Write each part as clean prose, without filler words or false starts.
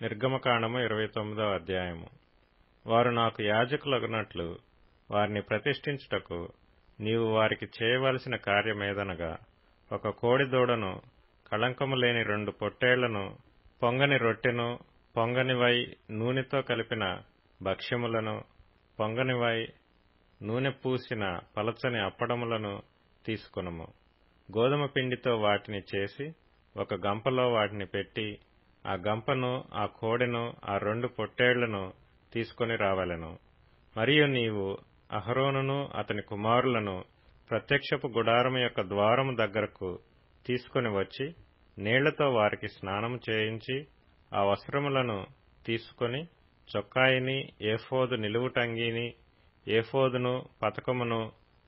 నిర్గమకాండము 29వ అధ్యాయము. వారు నాకు యాజకులగునట్లు వారిని ప్రతిష్ఠించుటకు నీవు వారికి చేయవలసిన కార్యమేదనగా, ఒక కోడిదూడను, కళంకము లేని 2 పొట్టేళ్లను, పొంగని రొట్టెను, పొంగనివై నూనెతో కలిపిన భక్ష్యములను, పొంగనివై నూనె పూసిన పలచని అప్పడములను తీసుకొనుము. గోధుమ పిండితో వాటిని చేసి ఒక గంపలో వాటిని పెట్టి, ఆ గంపను, ఆ కోడెను, ఆ 2 పొట్టేళ్లను తీసుకొని రావలెను. మరియు నీవు అహరోనును అతని కుమారులను ప్రత్యక్షపు గుడారము యొక్క ద్వారము దగ్గరకు తీసుకొని వచ్చి నీళ్లతో వారికి స్నానము చేయించి, ఆ వస్త్రములను తీసుకొని చొక్కాయిని, ఏఫోదు నిలువుటంగీని, ఏఫోదును పతకమును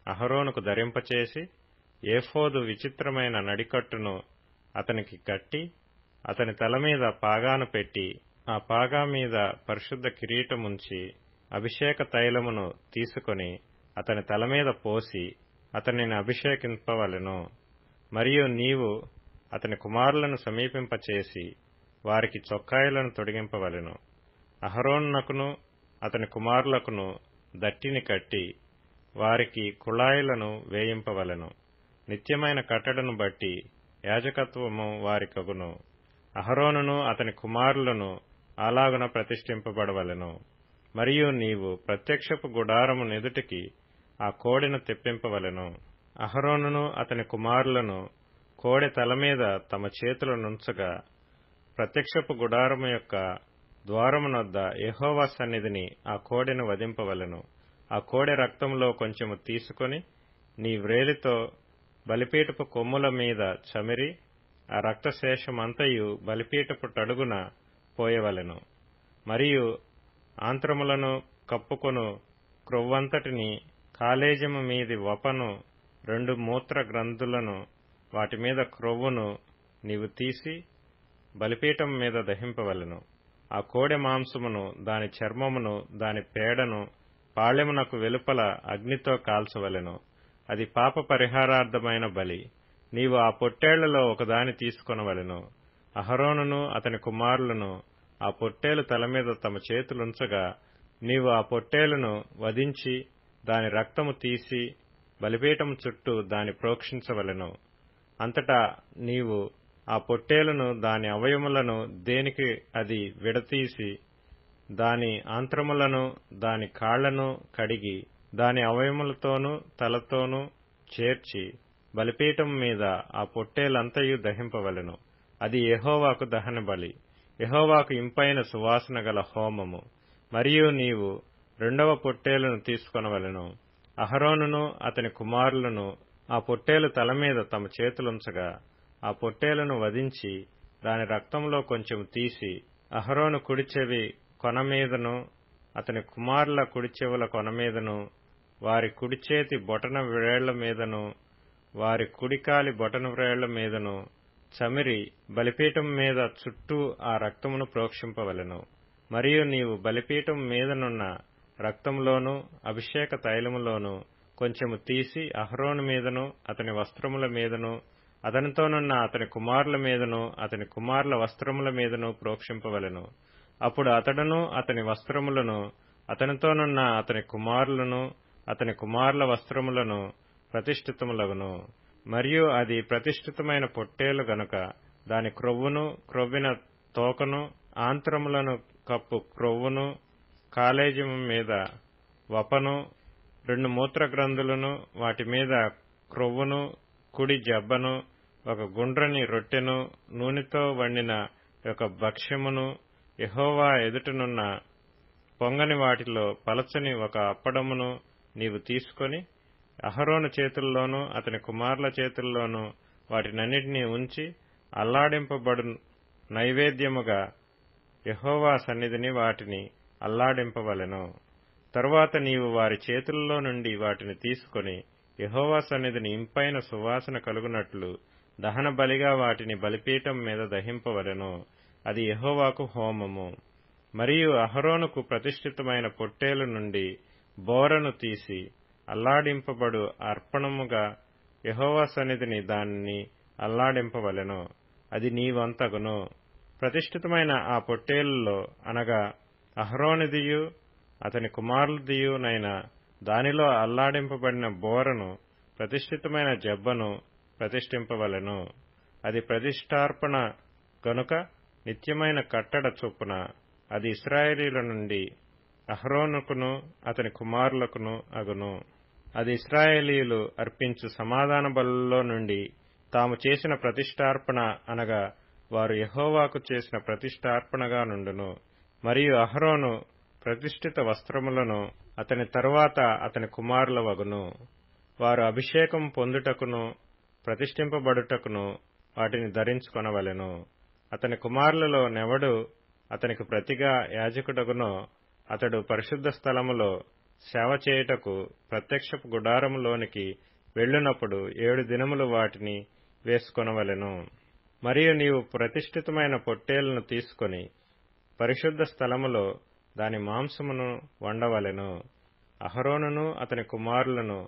అహరోనుకు ధరింపచేసి, ఏఫోదు విచిత్రమైన నడికట్టును అతనికి కట్టి, అతని తల మీద పాగాను పెట్టి, ఆ పాగా మీద పరిశుద్ధ కిరీటముంచి, అభిషేక తైలమును తీసుకొని అతని తల మీద పోసి అతనిని అభిషేకింపవలెను. మరియు నీవు అతని కుమారులను సమీపింపచేసి వారికి చొక్కాయిలను తొడిగింపవలెను. అహరోనునకును అతని కుమారులకును దట్టిని కట్టి వారికి కుళాయిలను వేయింపవలెను. నిత్యమైన కట్టడను బట్టి యాజకత్వము వారికగును. అహరోనును అతని కుమారులను అలాగున ప్రతిష్ఠింపబడవలెను. మరియు నీవు ప్రత్యక్షపు గుడారము నెదుటికి ఆ కోడెను తెప్పింపవలెను. అహరోనును అతని కుమారులను కోడె తల మీద తమ చేతులనుంచగా, ప్రత్యక్షపు గుడారము యొక్క ద్వారమునొద్ద యెహోవా సన్నిధిని ఆ కోడెను వధింపవలెను. ఆ కోడె రక్తములో కొంచెము తీసుకొని నీ వ్రేలితో బలిపీఠపు కొమ్ముల మీద చమిరి, ఆ రక్తశేషమంతయు బలిపీఠపు టడుగున పోయవలెను. మరియు ఆంత్రములను కప్పుకొను క్రొవ్వంతటిని, కాలేజము మీది వపను, 2 మూత్ర గ్రంథులను, వాటి మీద క్రొవ్వును నీవు తీసి బలిపీఠం మీద దహింపవలెను. ఆ కోడె మాంసమును, దాని చర్మమును, దాని పేడను పాళెమునకు వెలుపల అగ్నితో కాల్చవలెను. అది పాప పరిహారార్థమైన బలి. నీవు ఆ పొట్టేళ్లలో ఒకదాని తీసుకొనవలెను. అహరోనును అతని కుమారులను ఆ పొట్టేలు తల మీద తమ చేతులుంచగా, నీవు ఆ పొట్టేలును వధించి దాని రక్తము తీసి బలిపీఠము చుట్టూ దాని ప్రోక్షించవలెను. అంతటా నీవు ఆ పొట్టేలును, దాని అవయములను దేనికి అది విడతీసి, దాని ఆంత్రములను, దాని కాళ్లను కడిగి, దాని అవయములతోనూ తలతోనూ చేర్చి బలిపీఠం మీద ఆ పొట్టేలంతయు దహింపవలెను. అది యెహోవాకు దహన బలి, యెహోవాకు ఇంపైన సువాసన గల హోమము. మరియు నీవు 2వ పొట్టేలును తీసుకొనవలెను. అహరోనును అతని కుమారులను ఆ పొట్టేలు తల మీద తమ చేతులుంచగా, ఆ పొట్టేలును వధించి దాని రక్తంలో కొంచెం తీసి అహరోను కుడి చెవి కొన మీదను, అతని కుమారుల కుడి చెవుల కొన మీదను, వారి కుడి చేతి బొటన వ్రేళ్ల మీదను, వారి కుడికాలి బొటన వ్రేళ్ల మీదను చమిరి బలిపీఠం మీద చుట్టూ ఆ రక్తమును ప్రోక్షింపవలెను. మరియు నీవు బలిపీఠం మీదనున్న రక్తములోను అభిషేక తైలములోను కొంచెము తీసి అహరోను మీదను, అతని వస్త్రముల మీదను, అతనితోనున్న అతని కుమారుల మీదను, అతని కుమారుల వస్త్రముల మీదను ప్రోక్షింపవలెను. అప్పుడు అతడును, అతని వస్త్రములను, అతనితోనున్న అతని కుమారులను, అతని కుమారుల వస్త్రములను ప్రతిష్ఠితములగును. మరియు అది ప్రతిష్ఠితమైన పొట్టేలు గనుక దాని క్రొవ్వును, క్రొవ్విన తోకను, ఆంత్రములను కప్పు క్రొవ్వును, కాలేజము మీద వపను, 2 మూత్ర గ్రంథులను, వాటి మీద క్రొవ్వును, కుడి జబ్బను, ఒక గుండ్రని రొట్టెను, నూనెతో వండిన ఒక భక్ష్యమును, యెహోవా ఎదుటనున్న పొంగని వాటిలో పలచని ఒక అప్పడమును నీవు తీసుకొని అహరోను చేతుల్లోనూ అతని కుమారుల చేతుల్లోనూ వాటినన్నిటినీ ఉంచి అల్లాడింపబడు నైవేద్యముగా యెహోవా సన్నిధిని వాటిని అల్లాడింపవలెను. తరువాత నీవు వారి చేతుల్లో నుండి వాటిని తీసుకొని యెహోవా సన్నిధిని ఇంపైన సువాసన కలుగునట్లు దహన బలిగా వాటిని బలిపీఠం మీద దహింపవలెను. అది యెహోవాకు హోమము. మరియు అహరోనుకు ప్రతిష్ఠితమైన పొట్టేలు నుండి బోరను తీసి అల్లాడింపబడు అర్పణముగా యెహోవా సన్నిధిని దానిని అల్లాడింపవలెను. అది నీ వంతగును. ప్రతిష్ఠితమైన ఆ పొట్టేలులో అనగా అహరోనిదియు అతని కుమారులదియునైన దానిలో అల్లాడింపబడిన బోరను ప్రతిష్ఠితమైన జబ్బను ప్రతిష్ఠింపవలెను. అది ప్రతిష్ఠార్పణ గనుక నిత్యమైన కట్టడ చొప్పున అది ఇశ్రాయేలీయుల నుండి అహరోనుకును అతని కుమారులకును అగును. అది ఇశ్రాయేలీయులు అర్పించు సమాధాన బలులలో నుండి తాము చేసిన ప్రతిష్ఠార్పణ అనగా వారు యెహోవాకు చేసిన ప్రతిష్ఠార్పణగా నుండును. మరియు అహరోను ప్రతిష్ఠిత వస్త్రములను అతని తరువాత అతని కుమారుల వగును. వారు అభిషేకం పొందుటకును ప్రతిష్ఠింపబడుటకును వాటిని ధరించుకొనవలెను. అతని కుమారులలో నెవడు అతనికి ప్రతిగా యాజకుడగునో అతడు పరిశుద్ధ స్థలములో సేవ చేయుటకు ప్రత్యక్షపు గుడారములోనికి వెళ్ళునప్పుడు 7 దినములు వాటిని వేసుకొనవలెను. మరియు నీవు ప్రతిష్ఠితమైన పొట్టేలును తీసుకొని పరిశుద్ధ స్థలములో దాని మాంసమును వండవలెను. అహరోనును అతని కుమారులను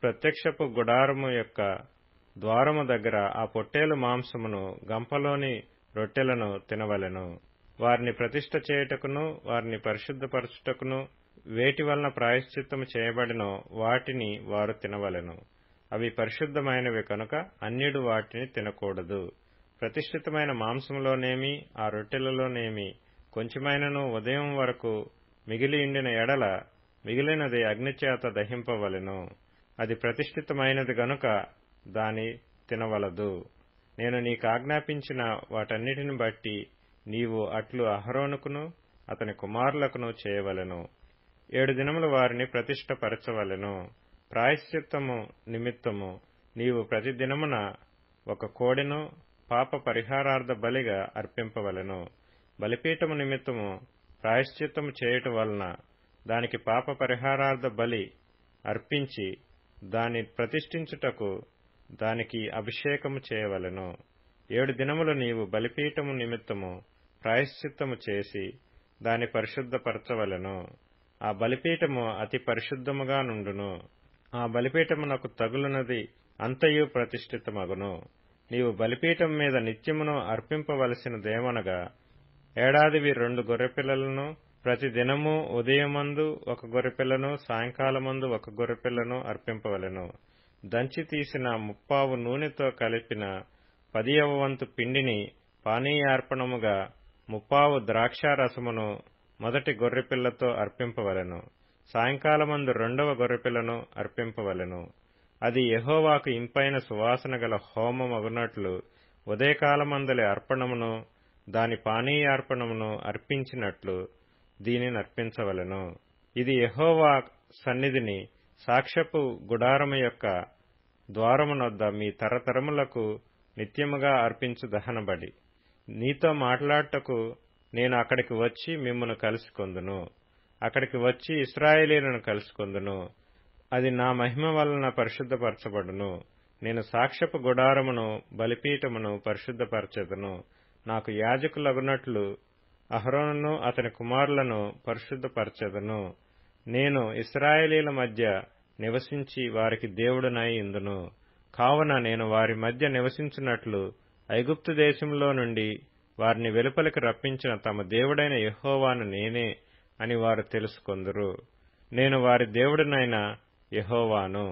ప్రత్యక్షపు గుడారము యొక్క ద్వారము దగ్గర ఆ పొట్టేలు మాంసమును గంపలోని రొట్టెలను తినవలెను. వారిని ప్రతిష్ఠ చేయుటకును వారిని పరిశుద్ధపరచుటకును వేటి వలన ప్రాయశ్చిత్తము చేయబడినో వాటిని వారు తినవలెను. అవి పరిశుద్ధమైనవి కనుక అన్యుడు వాటిని తినకూడదు. ప్రతిష్ఠితమైన మాంసములోనేమి ఆ రొట్టెలలోనేమి కొంచెమైనను ఉదయం వరకు మిగిలి ఉండిన ఎడల మిగిలినది అగ్నిచేత దహింపవలెను. అది ప్రతిష్ఠితమైనది గనుక దాని తినవలదు. నేను నీకాజ్ఞాపించిన వాటన్నిటిని బట్టి నీవు అట్లు అహరోనుకును అతని కుమారులకును చేయవలెను. 7 దినములు వారిని ప్రతిష్ఠపరచవలెను. ప్రాయశ్చిత్తము నిమిత్తము నీవు ప్రతి దినమున ఒక కోడెను పాప పరిహారార్థ బలిగా అర్పింపవలెను. బలిపీఠము నిమిత్తము ప్రాయశ్చిత్తము చేయుట వలన దానికి పాప పరిహారార్థ బలి అర్పించి దాని ప్రతిష్ఠించుటకు దానికి అభిషేకము చేయవలెను. 7 దినములు నీవు బలిపీఠము నిమిత్తము ప్రాయశ్చిత్తము చేసి దాని పరిశుద్ధపరచవలెను. ఆ బలిపీఠము అతి పరిశుద్ధముగా నుండును. ఆ బలిపీఠమునకు తగులునది అంతయు ప్రతిష్ఠితమగును. నీవు బలిపీఠం మీద నిత్యమును అర్పింపవలసినదేమనగా ఏడాదివి 2 గొర్రెపిల్లలను ప్రతి దినము ఉదయమందు 1 గొర్రెపిల్లను సాయంకాలమందు 1 గొర్రెపిల్లను అర్పింపవలెను. దంచి తీసిన 30 నూనెతో కలిపిన 10వ వంతు పిండిని పానీయార్పణముగా 30 ద్రాక్షారసమును మొదటి గొర్రెపిల్లతో అర్పింపవలెను. సాయంకాలమందు 2వ గొర్రెపిల్లను అర్పింపవలెను. అది యెహోవాకు ఇంపైన సువాసన గల హోమమగునట్లు ఉదయకాలమందలి అర్పణమును దాని పానీయార్పణమును అర్పించినట్లు దీనిని అర్పించవలెను. ఇది యెహోవా సన్నిధిని సాక్ష్యపు గుడారము యొక్క ద్వారమునొద్ద మీ తరతరములకు నిత్యముగా అర్పించు దహనబలి. నీతో మాట్లాడుటకు నేను అక్కడికి వచ్చి మిమ్మును కలుసుకొందును. అక్కడికి వచ్చి ఇశ్రాయేలీయులను కలుసుకొందును. అది నా మహిమ వలన పరిశుద్ధపరచబడును. నేను సాక్ష్యపు గుడారమును బలిపీఠమును పరిశుద్ధపరచెదను. నాకు యాజకులగునట్లు అహరోనును అతని కుమారులను పరిశుద్ధపరచెదను. నేను ఇశ్రాయేలీయుల మధ్య నివసించి వారికి దేవుడనై ఇందును. కావున నేను వారి మధ్య నివసించున్నట్లు ఐగుప్తు దేశంలో నుండి వారిని వెలుపలికి రప్పించిన తమ దేవుడైన యెహోవాను నేనే అని వారు తెలుసుకొందురు. నేను వారి దేవుడనైన యెహోవాను.